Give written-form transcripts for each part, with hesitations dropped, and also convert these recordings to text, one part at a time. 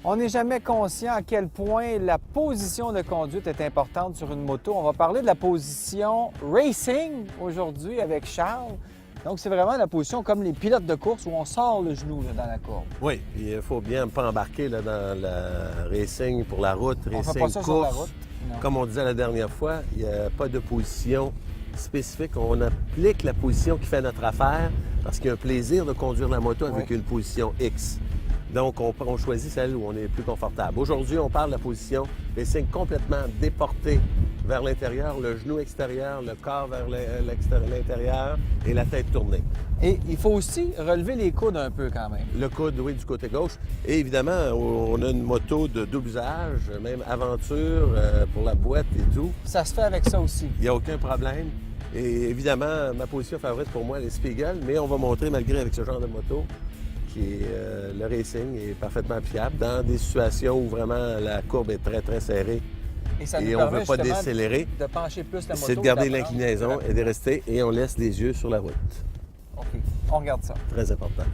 On n'est jamais conscient à quel point la position de conduite est importante sur une moto. On va parler de la position racing aujourd'hui avec Charles. Donc, c'est vraiment la position comme les pilotes de course où on sort le genou là, dans la courbe. Oui, puis il faut bien pas embarquer là, dans le racing pour la route, On racing fait pas ça sur la course. route. Non. Comme on disait la dernière fois, il n'y a pas de position spécifique. On applique la position qui fait notre affaire parce qu'il y a un plaisir de conduire la moto avec une position X. Donc, on choisit celle où on est plus confortable. Aujourd'hui, on parle de la position racing complètement déportée vers l'intérieur, le genou extérieur, le corps vers l'intérieur et la tête tournée. Et il faut aussi relever les coudes un peu quand même. Le coude, oui, du côté gauche. Et évidemment, on a une moto de double usage, même aventure pour la boîte et tout. Ça se fait avec ça aussi. Il n'y a aucun problème. Et évidemment, ma position favorite pour moi, les Spiegel, mais on va montrer, malgré avec ce genre de moto, le racing est parfaitement applicable dans des situations où vraiment la courbe est très, très serrée. Et ça Et nous on permet ne veut pas justement décélérer. de pencher plus la moto. C'est de garder et d'apprendre. l'inclinaison et de rester, et on laisse les yeux sur la route. OK, on regarde ça. Très important.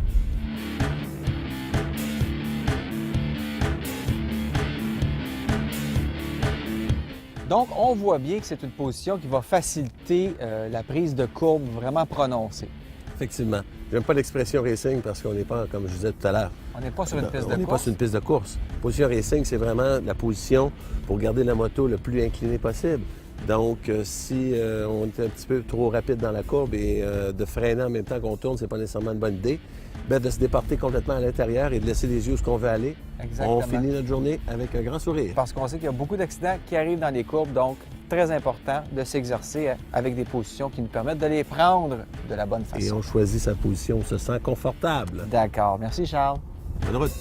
Donc, on voit bien que c'est une position qui va faciliter la prise de courbe vraiment prononcée. Effectivement. J'aime pas l'expression racing parce qu'on n'est pas, comme je disais tout à l'heure, On n'est pas sur une piste on de n'est pas course. sur une piste de course. Position racing, c'est vraiment la position pour garder la moto le plus inclinée possible. Donc, si on est un petit peu trop rapide dans la courbe et de freiner en même temps qu'on tourne, c'est pas nécessairement une bonne idée. Bien, de se déporter complètement à l'intérieur et de laisser les yeux où ce qu'on veut aller. Exactement. On finit notre journée avec un grand sourire. Parce qu'on sait qu'il y a beaucoup d'accidents qui arrivent dans les courbes, donc très important de s'exercer avec des positions qui nous permettent de les prendre de la bonne Et façon. on choisit sa position, on se sent confortable. D'accord. Merci, Charles. Bonne route.